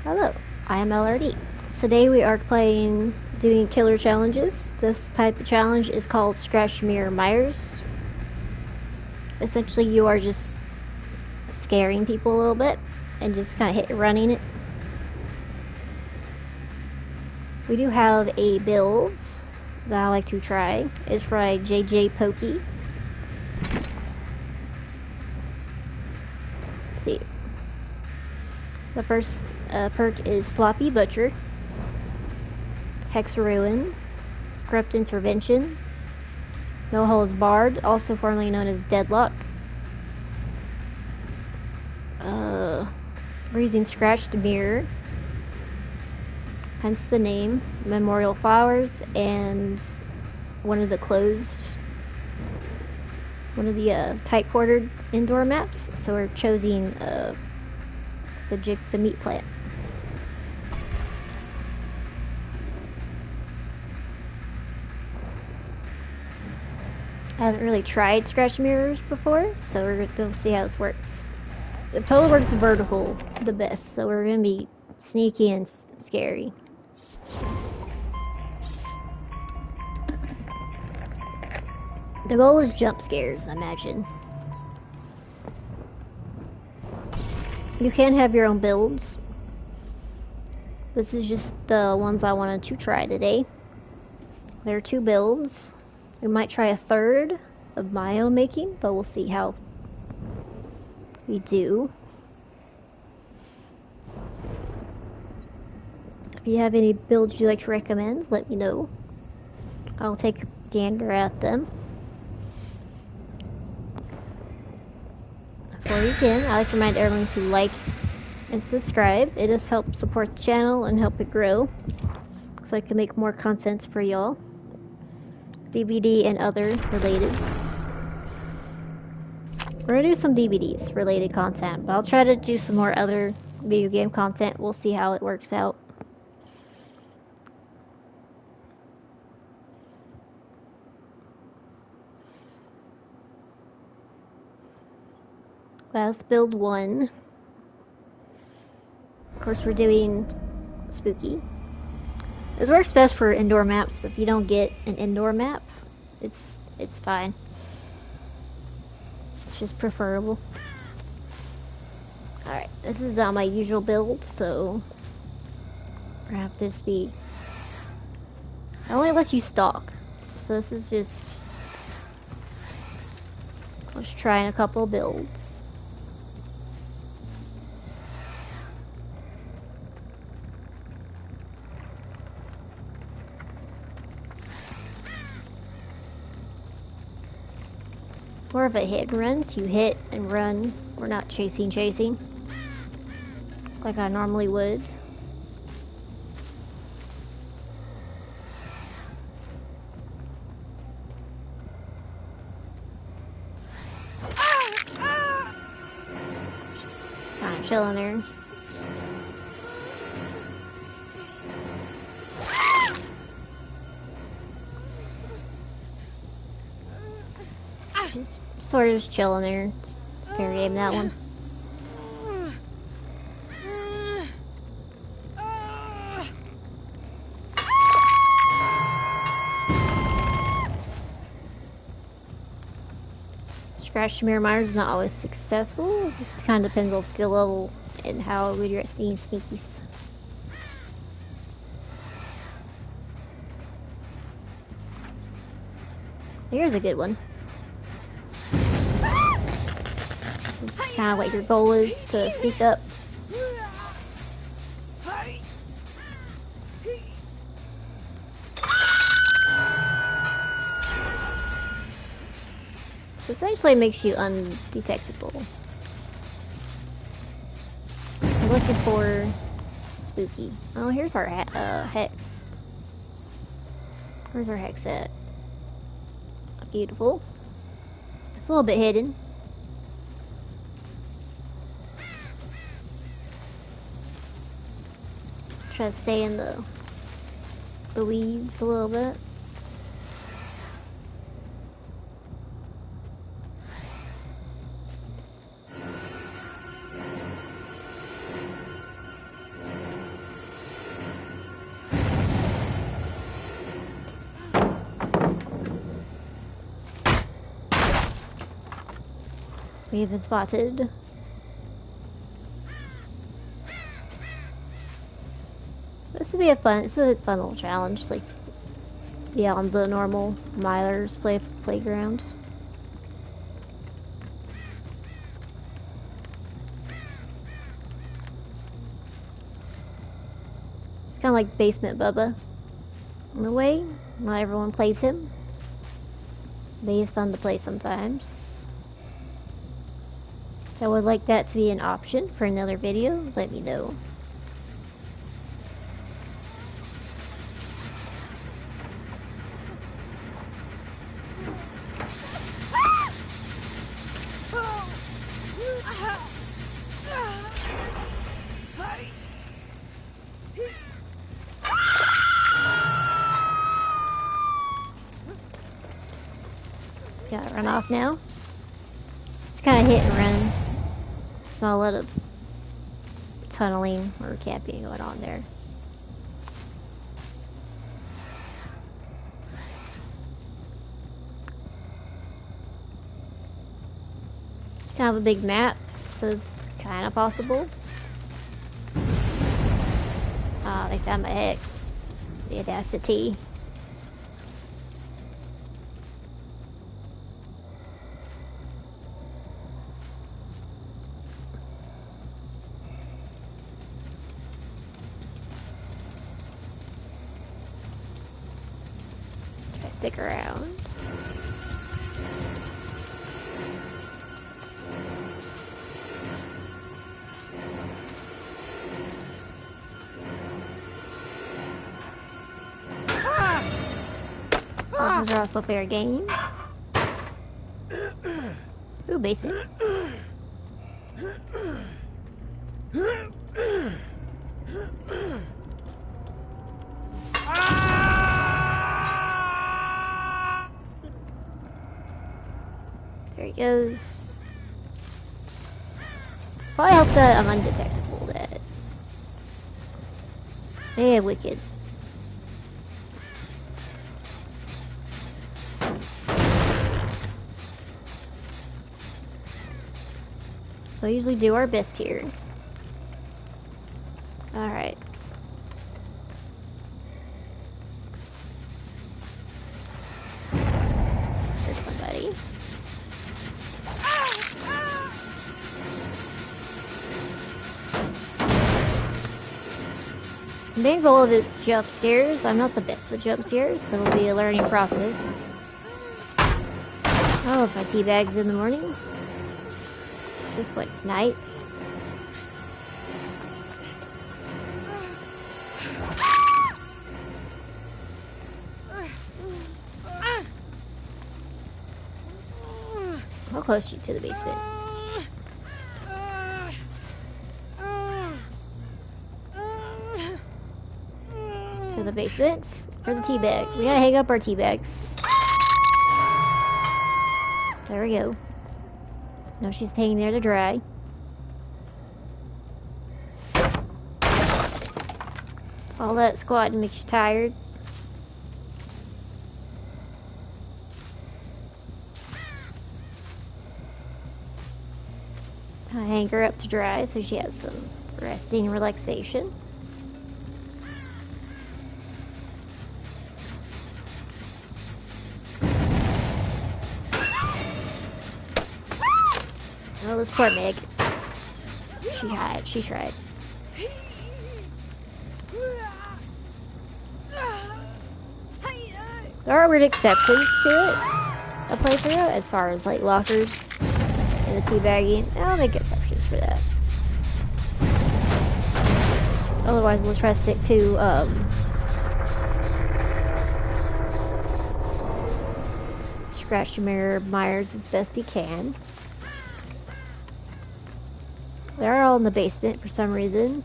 Hello, I am LRD. Today we are doing killer challenges. This type of challenge is called Scratch Mirror Myers. Essentially, you are just scaring people a little bit and just kind of running it. We do have a build that I like to try. It's for jjpokey. Let's see. The first perk is Sloppy Butcher, Hex Ruin, Corrupt Intervention, No Holds Barred, also formerly known as Deadlock. We're using Scratched Mirror, hence the name, Memorial Flowers, and one of the tight quartered indoor maps. So we're choosing the meat plant. I haven't really tried scratch mirrors before, so we're going to see how this works. It totally works vertical the best, so we're going to be sneaky and scary. The goal is jump scares, I imagine. You can have your own builds. This is just the ones I wanted to try today. There are 2 builds. We might try a third of my own making, but we'll see how we do. If you have any builds you'd like to recommend, let me know. I'll take a gander at them. Before we begin, I'd like to remind everyone to like and subscribe. It does help support the channel and help it grow, so I can make more content for y'all. DVD and other related. We're gonna do some DVDs related content, but I'll try to do some more other video game content. We'll see how it works out. Let's build 1. Of course, we're doing spooky. This works best for indoor maps, but if you don't get an indoor map, it's fine. It's just preferable. Alright, this is not my usual build, so we're gonna have this be... It only lets you stalk, so this is just... Let's try a couple builds. It's more of a hit and run, so you hit and run. We're not chasing like I normally would. Just kind of chilling there. Just sort of just chilling there. Just fair game that one. Scratch Mirror Myers is not always successful. It just kind of depends on skill level and how good you're at seeing sneakies. Here's a good one. This is kind of what your goal is, to sneak up. So essentially it makes you undetectable. I'm looking for spooky. Oh, here's our hex. Where's our hex at? Beautiful. It's a little bit hidden. Try to stay in the weeds a little bit. We have been spotted. This would be a fun little challenge, like beyond the normal milers playground. It's kind of like Basement Bubba. In a way, not everyone plays him, but he's fun to play sometimes. If I would like that to be an option for another video, let me know. Gotta run off now. Just kind of hit and run. There's not a lot of tunneling or camping going on there. It's kind of a big map, so it's kind of possible. Ah, they found my X. The audacity. Stick around. Those are also fair game. Ooh, basement. There he goes. Probably helps that I'm undetectable. That. Yeah, wicked. So I usually do our best here. Alright. There's somebody. The main goal of this jump scares. I'm not the best with jump scares, so it'll be a learning process. Oh, my tea bags in the morning. At this point, it's night. How close are you to the basement? To the basement or the tea bag? We gotta hang up our tea bags. There we go. Now she's hanging there to dry. All that squatting makes you tired. I hang her up to dry so she has some resting relaxation. Oh, this poor Meg. She tried. There are weird exceptions to it, a playthrough, as far as like lockers and the teabagging. I'll make exceptions for that. Otherwise, we'll try to stick to Scratch Mirror Myers as best he can. They're all in the basement for some reason.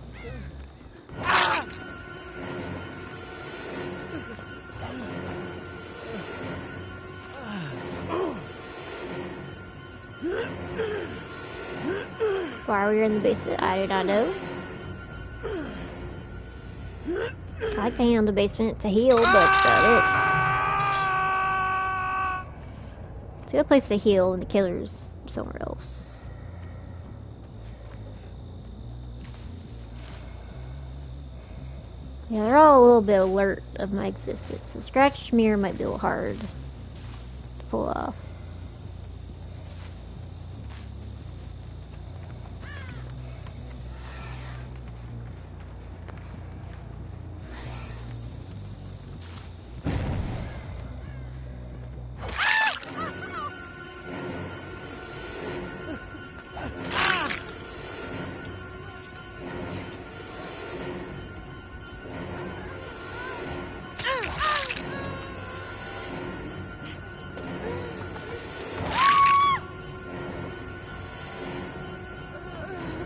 Why are we in the basement? I do not know. I like to hang on the basement to heal, but that's about it. It's a good place to heal when the killer's somewhere else. Yeah, they're all a little bit alert of my existence. The scratch mirror might be a little hard to pull off.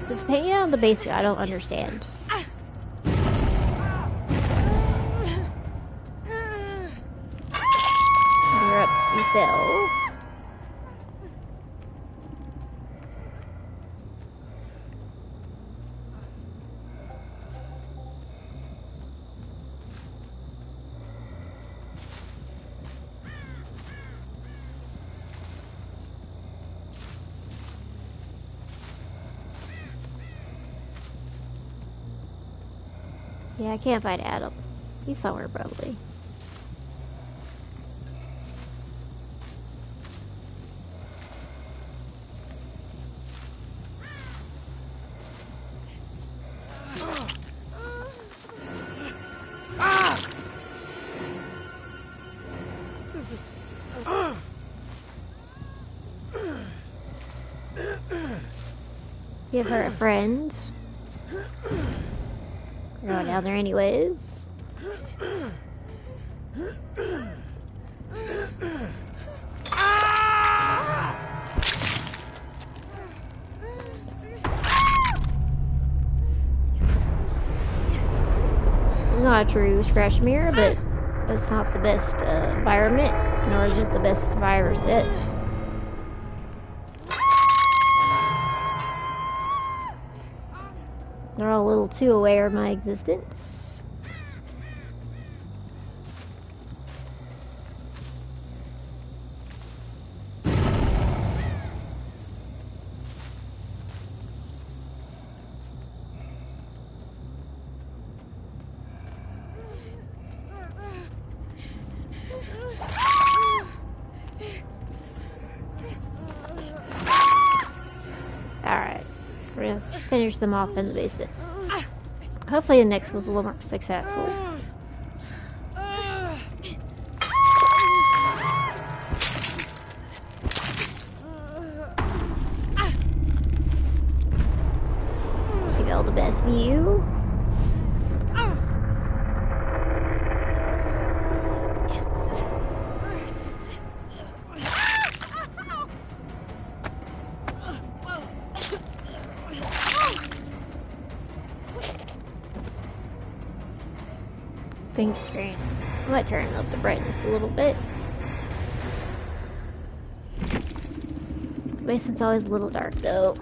This painting out of the basement, I don't understand. You're up, you fell. Yeah, I can't find Adam. He's somewhere, probably. Give her a friend. We're going down there anyways. Not a true scratch mirror, but it's not the best environment, nor is it the best survivor set. They're all a little too aware of my existence. Alright, we're gonna finish them off in the basement. Hopefully the next one's a little more successful. Give all the best view. Think screens. I might turn up the brightness a little bit. Basement's always a little dark though.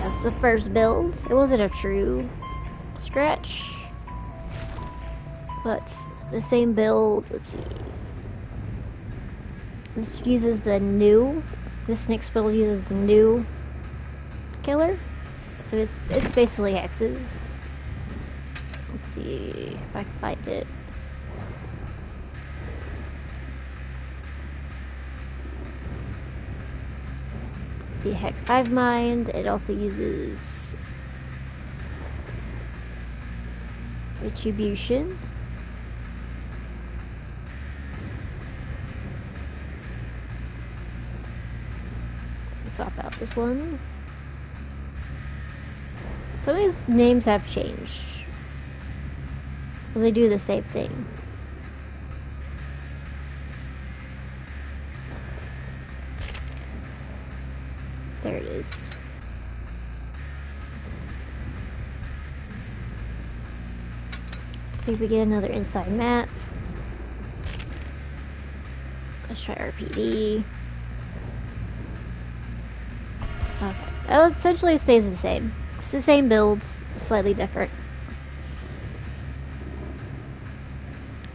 That's the first build. It wasn't a true stretch, but the same build. Let's see. This uses the new. This next build uses the new killer, so it's basically hexes. Let's see if I can find it. Let's see, Hex Hive Mind. It also uses Retribution. Swap out this one. Some of these names have changed. Well, they do the same thing. There it is. See if we get another inside map. Let's try RPD. Okay. Oh, essentially it stays the same. It's the same build, slightly different.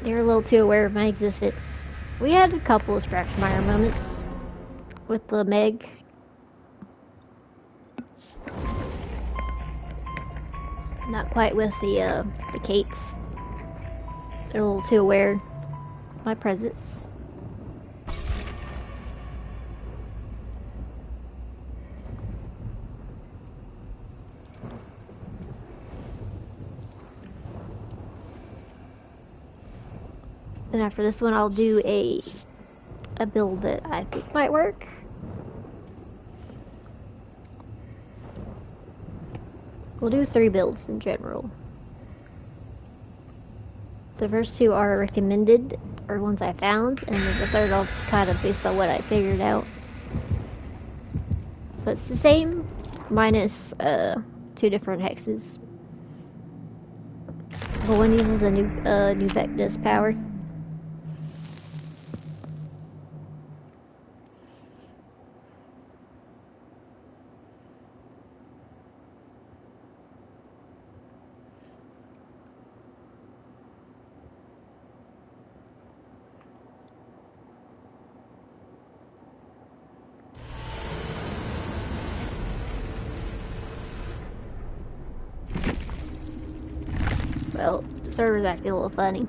They're a little too aware of my existence. We had a couple of scratch mire moments. with the Meg. Not quite with the Kates. They're a little too aware of my presence. Then after this one, I'll do a build that I think might work. We'll do 3 builds in general. The first 2 are recommended, or ones I found, and then the third I'll kind of based on what I figured out. But it's the same, minus 2 different hexes. But one uses a new Vectus power. Well, the server's acting a little funny.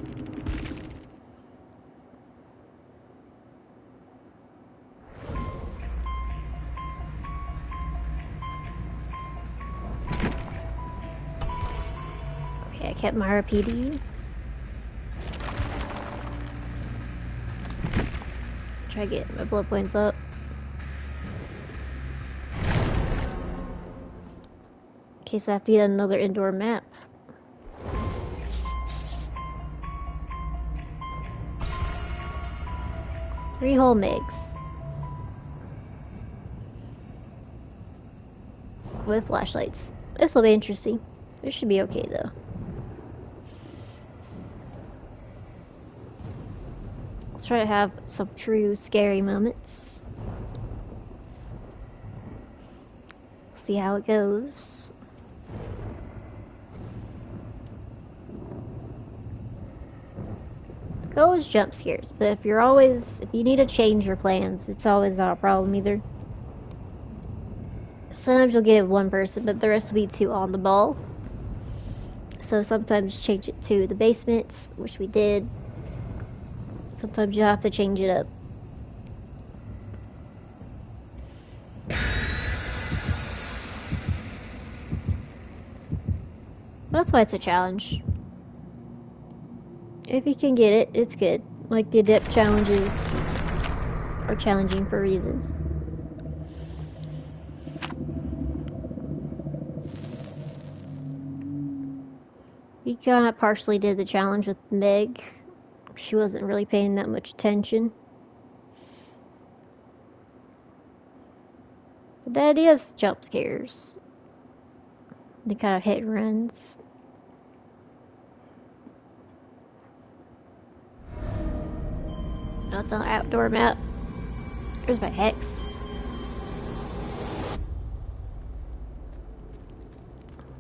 Okay, I kept my RPD. Try to get my blood points up. In case I have to get another indoor map. Three whole MIGs. With flashlights. This will be interesting. This should be okay though. Let's try to have some true scary moments. See how it goes. Goal is jump scares, but if you need to change your plans, it's always not a problem either. Sometimes you'll get one person, but the rest will be 2 on the ball. So sometimes change it to the basement, which we did. Sometimes you'll have to change it up. That's why it's a challenge. If you can get it, it's good. Like the adept challenges are challenging for a reason. We kind of partially did the challenge with Meg. She wasn't really paying that much attention. But the idea is jump scares. They kind of hit and runs. Oh, it's an outdoor map. There's my hex.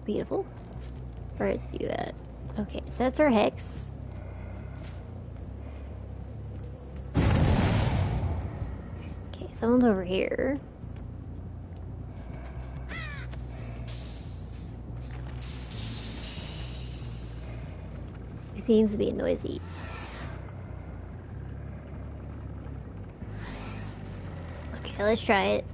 Beautiful. Where is you at? Okay, so that's our hex. Okay, someone's over here. He seems to be noisy. Okay, let's try it.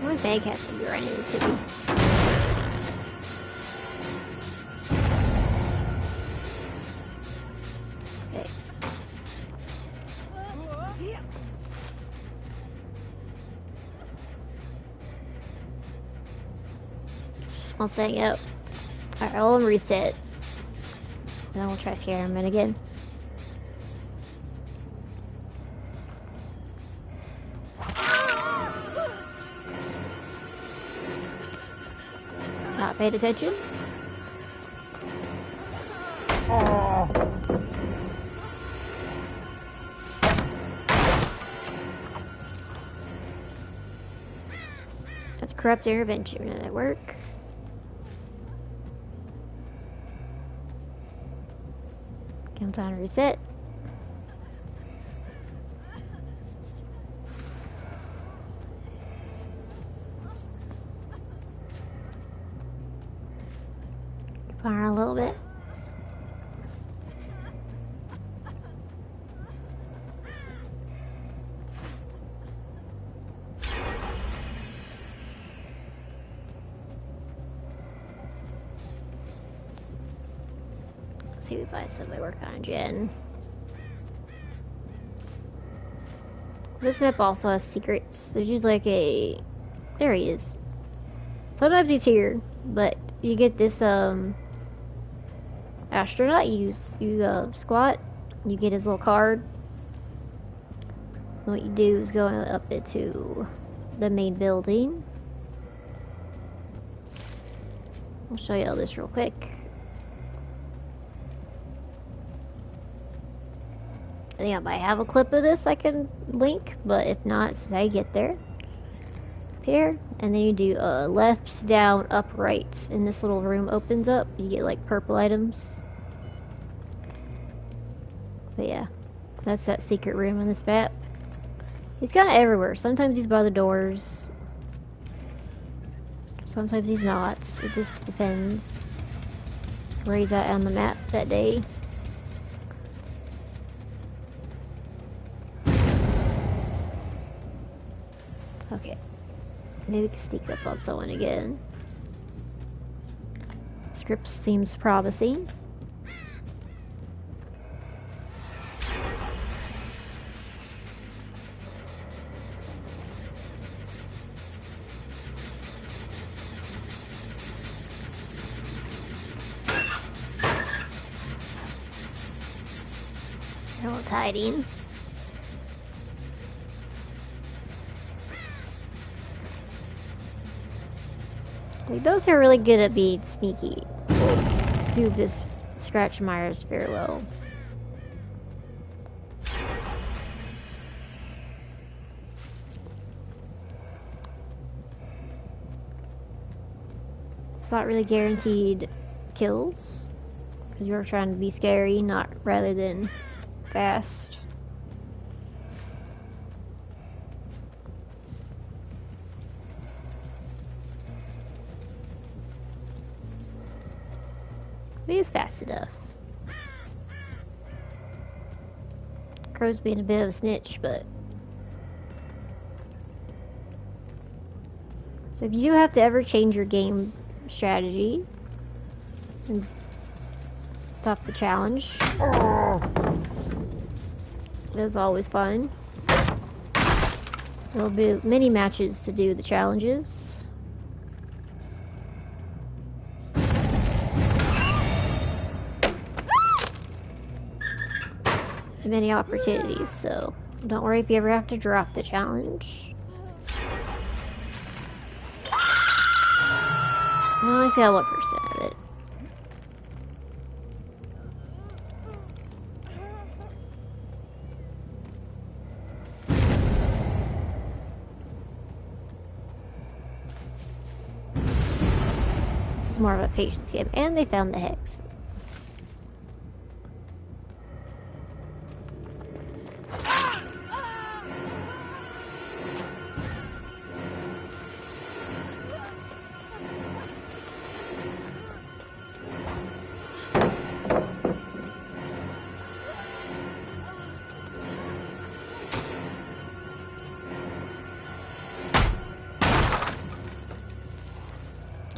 My bag has to be running into me. Okay. Just one thing up. Alright, I'll reset. And then we'll try scaring him again. Not paid attention. corrupt intervention network. Countdown reset. Fire a little bit. See if I somebody work on a gen. This map also has secrets. There's usually like a... There he is. Sometimes he's here, but you get this astronaut. You squat. You get his little card. And what you do is go up into the main building. I'll show you all this real quick. I think I might have a clip of this I can link, but if not, it's how you get there. Up here, and then you do left, down, up, right, and this little room opens up. You get like purple items. But yeah, that's that secret room on this map. He's kind of everywhere. Sometimes he's by the doors. Sometimes he's not. It just depends where he's at on the map that day. Okay, maybe we can sneak up on someone again. Script seems promising. Everyone's hiding. Like, those who are really good at being sneaky will do this scratch Myers very well. It's not really guaranteed kills, because you're trying to be scary, not rather than fast. He is fast enough. Crow's being a bit of a snitch, but if you do have to ever change your game strategy and stop the challenge, it is always fun. There'll be many matches to do the challenges. Many opportunities, so don't worry if you ever have to drop the challenge. I only see 1% of it. This is more of a patience game, and they found the hex.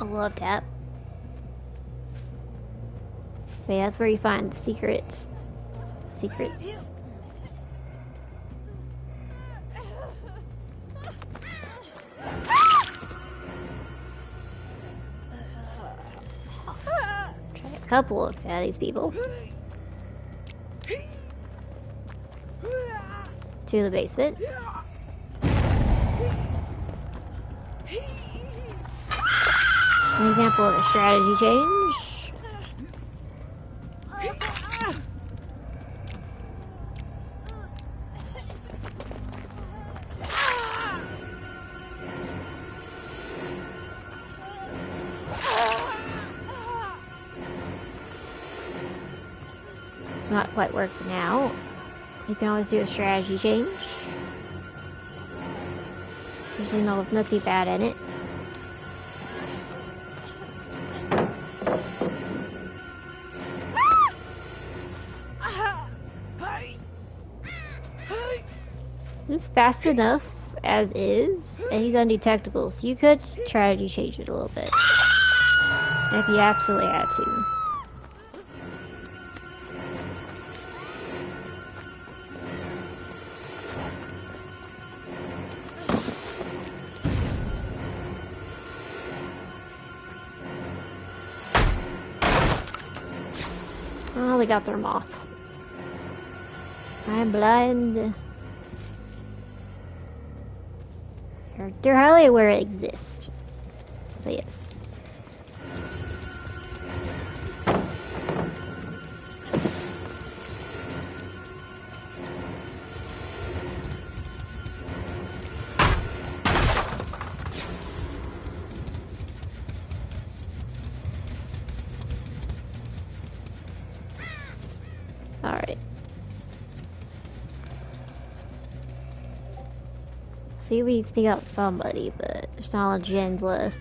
I love tap. But yeah, that's where you find the secrets. Try a couple looks at these people. To the basement. An example of a strategy change. not quite working out, you can always do a strategy change. Usually nothing bad in it. It's fast enough as is, and he's undetectable, so you could strategy change it a little bit if you absolutely had to. Oh, they got their moth. I'm blind. They're highly aware it exists. But yes. Alright. See, we sneak out somebody, but there's not a lot of gens left.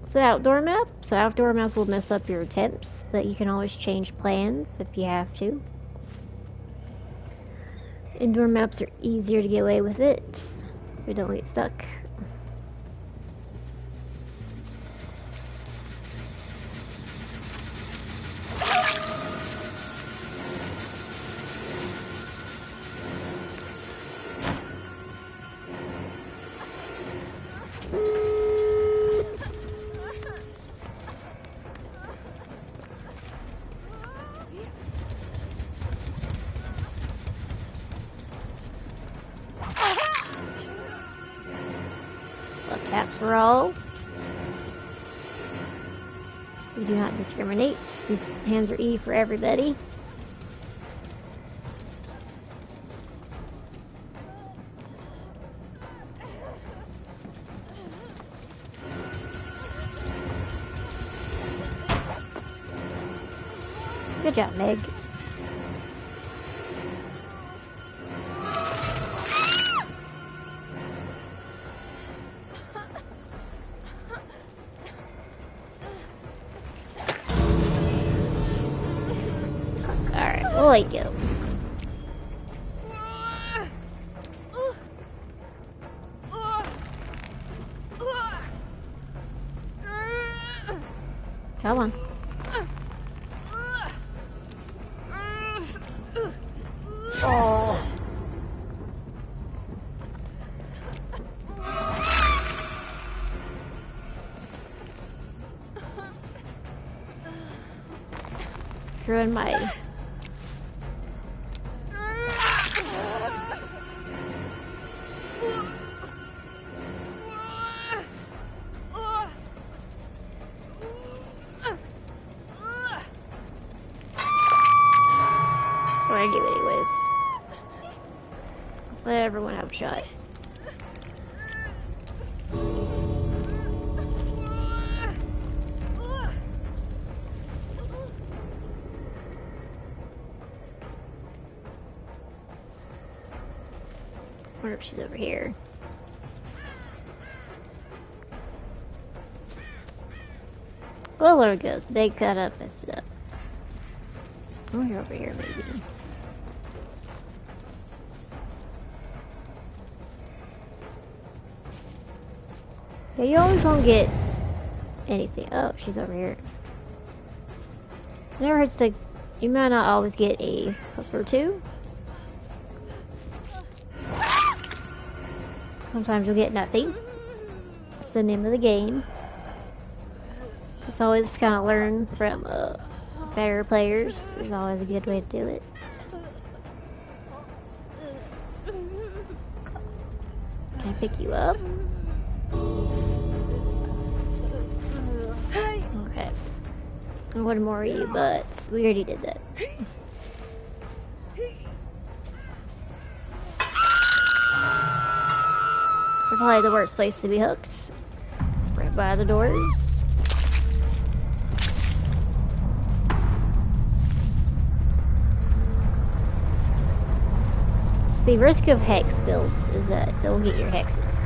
It's an outdoor map, so outdoor maps will mess up your attempts, but you can always change plans if you have to. Indoor maps are easier to get away with it, if you don't get stuck. Taps roll. We do not discriminate. These hands are E for everybody. Good job, Meg. We'll let you go. Come on. Oh. Ruined my... anyways. Let everyone have a shot. I wonder if she's over here. Well, there we go. They cut up, messed it up. Oh, you're over here, maybe. Yeah, you always won't get anything. Oh, she's over here. It never hurts to... You might not always get a hook or two. Sometimes you'll get nothing. It's the name of the game. Just always kind of learn from better players. Is always a good way to do it. Can I pick you up? Okay. And one more of you, but we already did that. So probably the worst place to be hooked. Right by the doors. the risk of hex builds is that they'll get your hexes.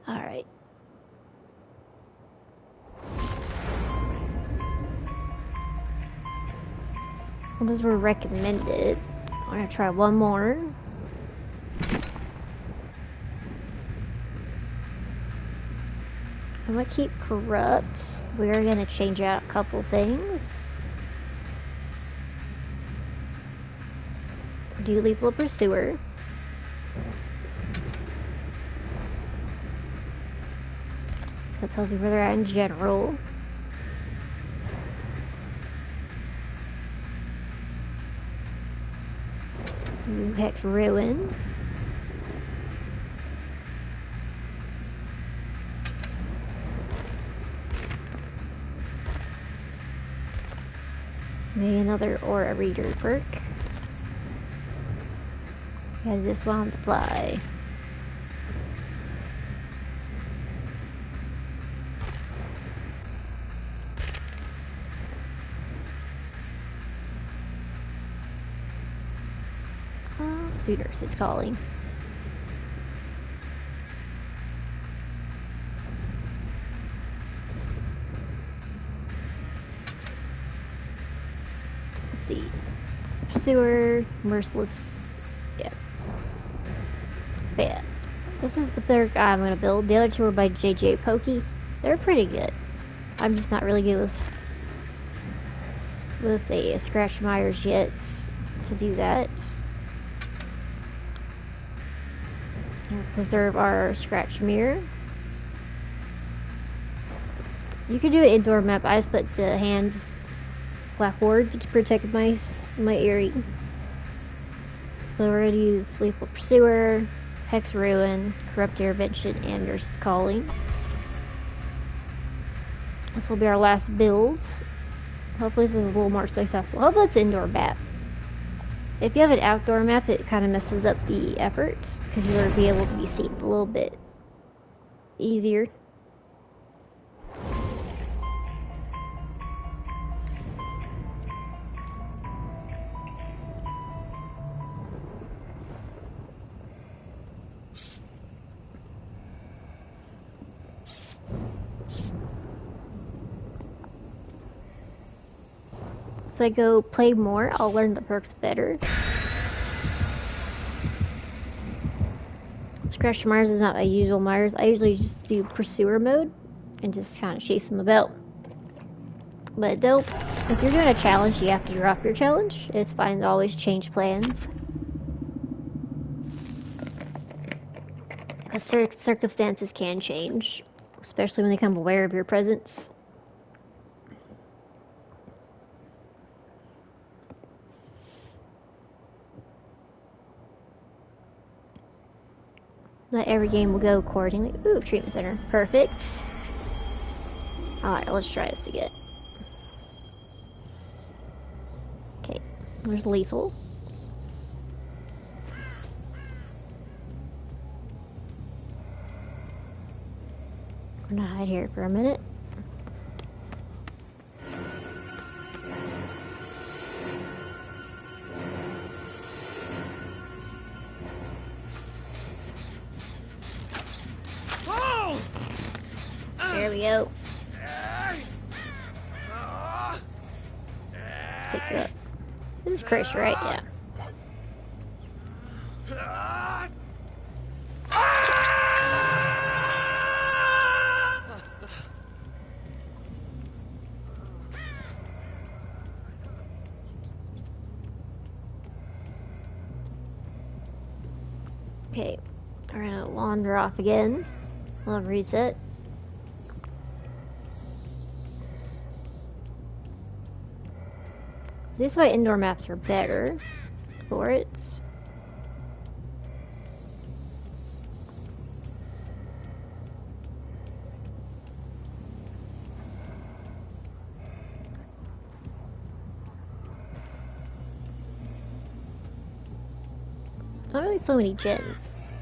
Alright. Well, those were recommended. I'm gonna try one more. I'm gonna keep corrupt. We're gonna change out a couple things. Do lethal pursuer. That tells you where they're at in general. Do hex ruin. Maybe another aura reader perk. Got this one on the fly. Oh, Suitors is calling. Let's see. Pursuer, Merciless. Yeah. But yeah. This is the perk I'm gonna build. The other two are by jjpokey. They're pretty good. I'm just not really good with a Scratch Myers yet to do that. Preserve our Scratch Mirror. You can do an indoor map. I just put the hand blackboard to protect my area. So we're going to use Lethal Pursuer, Hex Ruin, Corrupt Intervention, and Nurse's Calling. This will be our last build. Hopefully this is a little more successful. Hopefully it's an indoor map. If you have an outdoor map, it kind of messes up the effort, because you're going to be able to be seen a little bit easier. As I go play more, I'll learn the perks better. Scratch Myers is not my usual Myers. I usually just do Pursuer mode and just kind of chase them about. But don't, if you're doing a challenge, you have to drop your challenge. It's fine to always change plans. Because circumstances can change, especially when they become aware of your presence. Not every game will go accordingly. Ooh, treatment center. Perfect. Alright, let's try this again. Okay, there's lethal. I'm gonna hide here for a minute. There we go. Let's pick it up. This is Chris, right? Yeah. Okay, we're gonna wander off again. We'll reset. So this way indoor maps are better for it. Not really so many gens.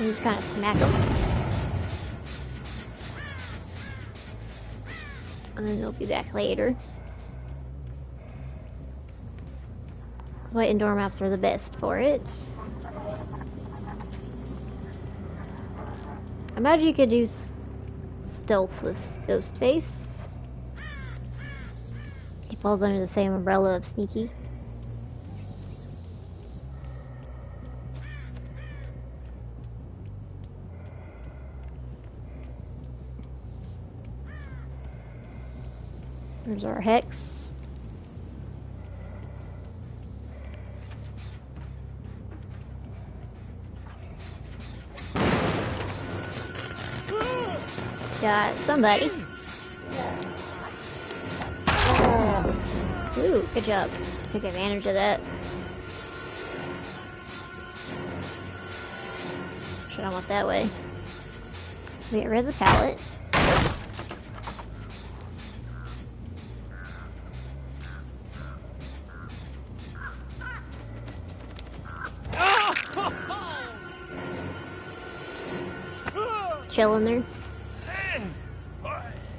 And just kind of smack them. And then they'll be back later. That's why indoor maps are the best for it. I imagine you could do stealth with Ghostface. He falls under the same umbrella of sneaky. There's our Hex. Got somebody. Ooh, good job. Took advantage of that. Shit, I went that way. Get rid of the pallet. Chilling there.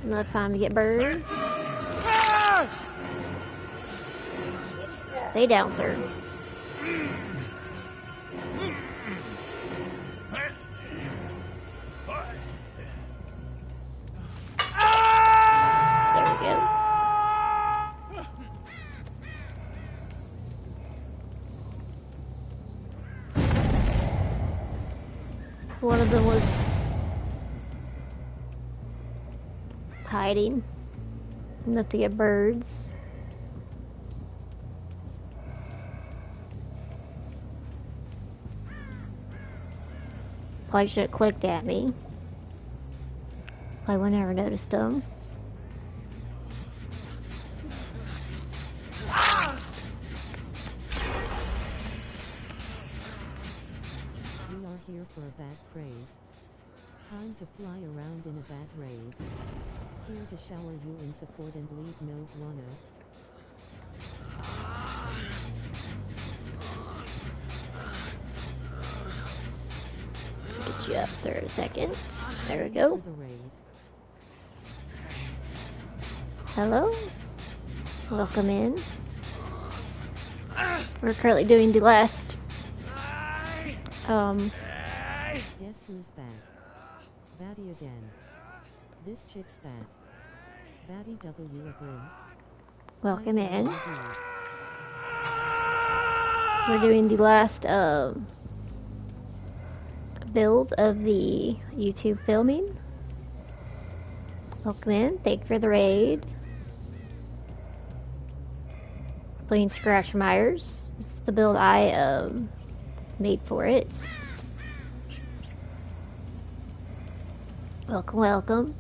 Enough time to get birds. Stay down, sir. There we go. One of them was hiding enough to get birds. Probably should have clicked at me. I would never noticed them. We are here for a bat craze. Time to fly around in a bat raid. Here to shower you in support and leave no guano. Get you up, sir, in a second. There we go. Hello. Welcome in. We're currently doing the last, Guess who's back? Batty again. This chick's back. Batty W again. welcome in. We're doing the last, build of the YouTube filming. Welcome in. Thank you for the raid. Playing Scratch Myers. This is the build I made for it. Welcome, welcome.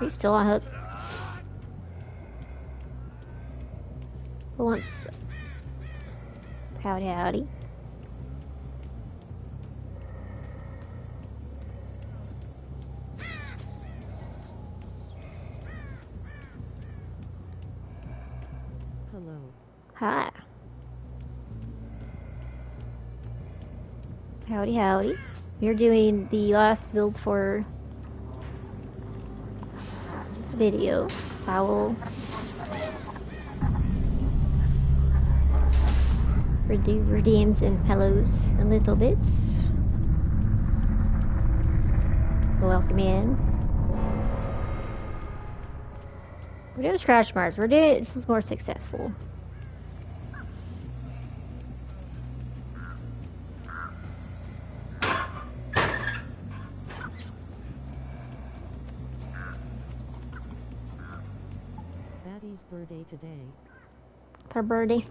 He's still on hook. But once. Howdy, howdy. Hello. Hi. Howdy, howdy. We're doing the last build for the video. So I will redeems and hellos a little bit. Welcome in. We're doing Scratch Mars. We're doing this is more successful. Batty's birthday today. Her birdie.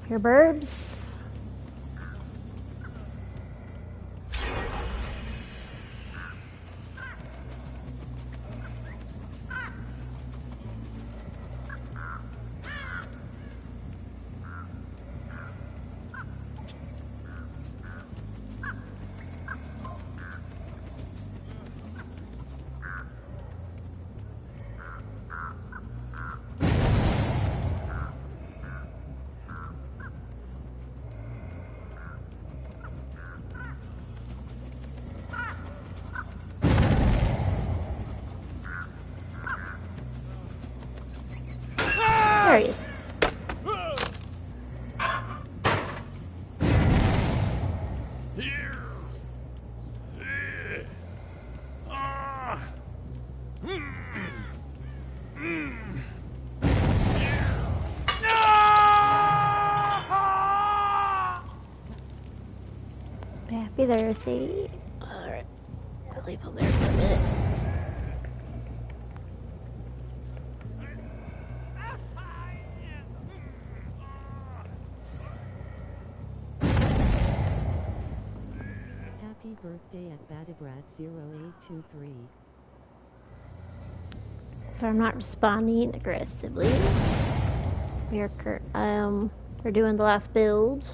Your burbs. there, Thea. Alright. I'll leave him there for a minute. Happy birthday at Badibrat0823. So I'm not responding aggressively. We're doing the last build.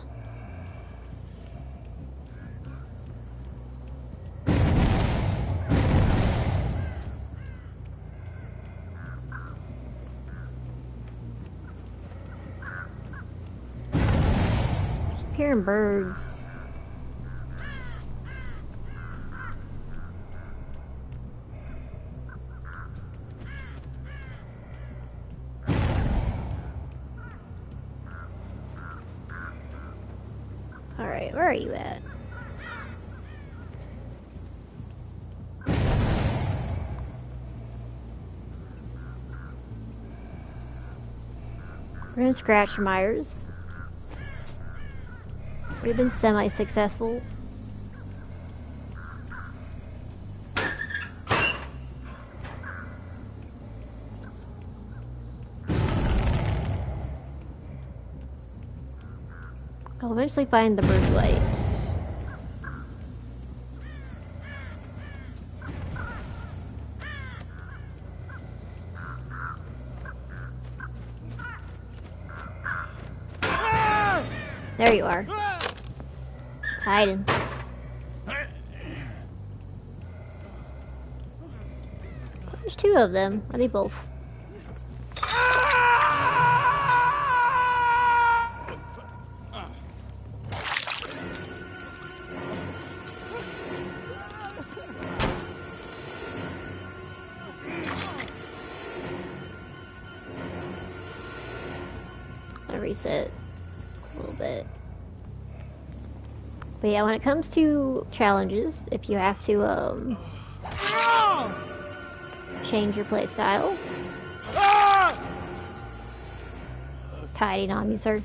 I keep hearing birds. Alright, where are you at? We're gonna scratch Myers. We've been semi-successful. I'll eventually find the bird light. There you are. Hiding. There's two of them. Are they both? I'll reset a little bit. But yeah, when it comes to challenges, if you have to change your play style, just hiding on me, sir.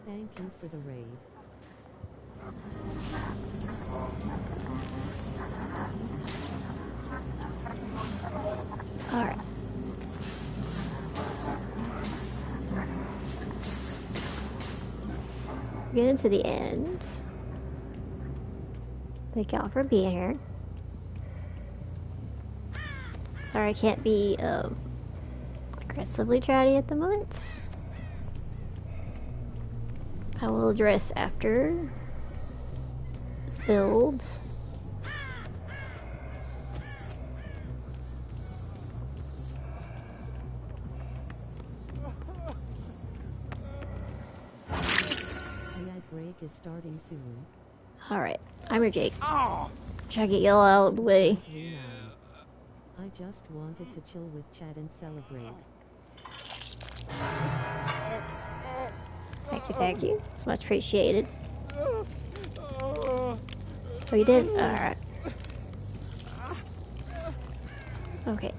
Thank you for the raid. Alright. Getting to the end. Thank y'all for being here. Sorry I can't be aggressively chatty at the moment. I will address after this build. Break is starting soon. Alright, I'm your Jake. Try to get y'all out of the way. Yeah. I just wanted to chill with Chad and celebrate. Thank you. It's much appreciated. Oh, you did? Alright. Okay.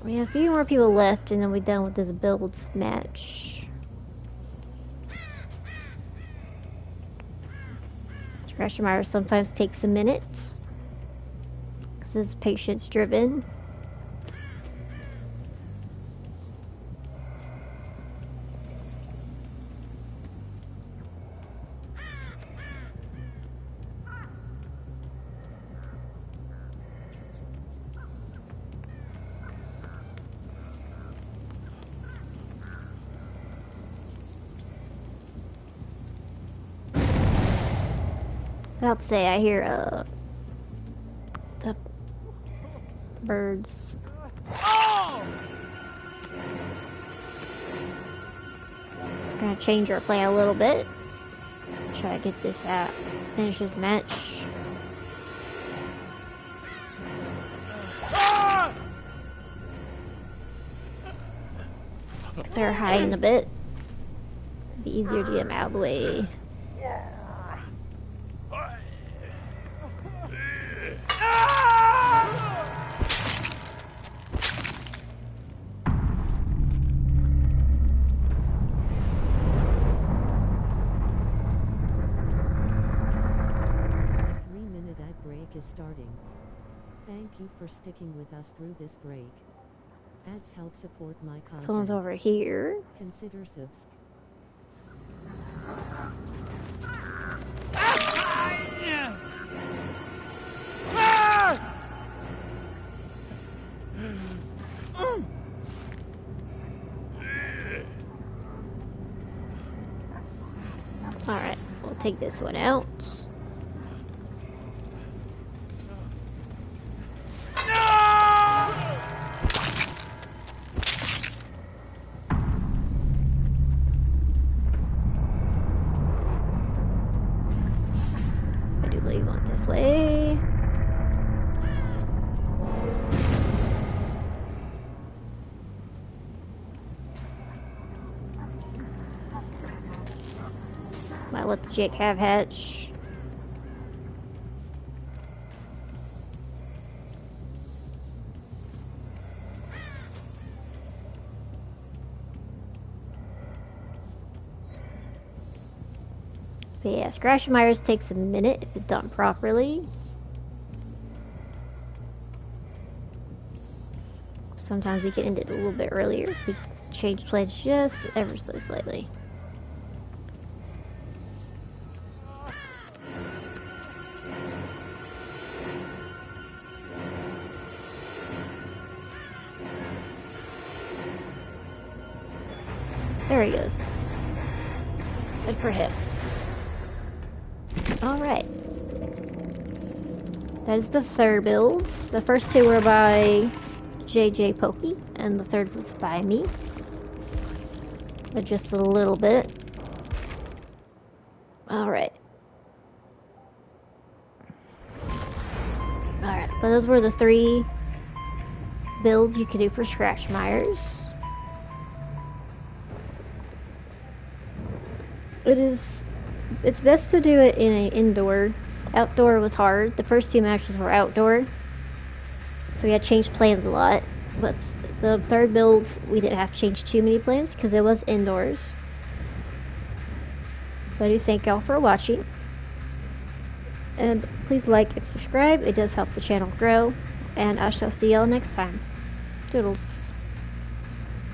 We have a few more people left, and then we're done with this builds match. Scratch-Meyer sometimes takes a minute. This is patience driven. about to say, I hear the birds. Gonna change our plan a little bit. Try to get this out. Finish this match. They're hiding a bit. It'd be easier to get them out of the way. Is starting. Thank you for sticking with us through this break. Ads help support my content. Someone's over here. Consider subs. Alright, we'll take this one out. Way. Might let the Jake have hatch. But yeah, Scratch and Myers takes a minute if it's done properly. Sometimes we can end it a little bit earlier if we change plans just ever so slightly. There he goes. Good for him. Alright. That is the third build. The first two were by jjpokey, and the third was by me. But just a little bit. Alright. Alright, but those were the 3 builds you could do for Scratch Myers. It's best to do it in an indoor. Outdoor was hard. The first 2 matches were outdoor, so we had to change plans a lot. But the third build, we didn't have to change too many plans because it was indoors. But I do thank y'all for watching. And please like and subscribe. It does help the channel grow. And I shall see y'all next time. Toodles.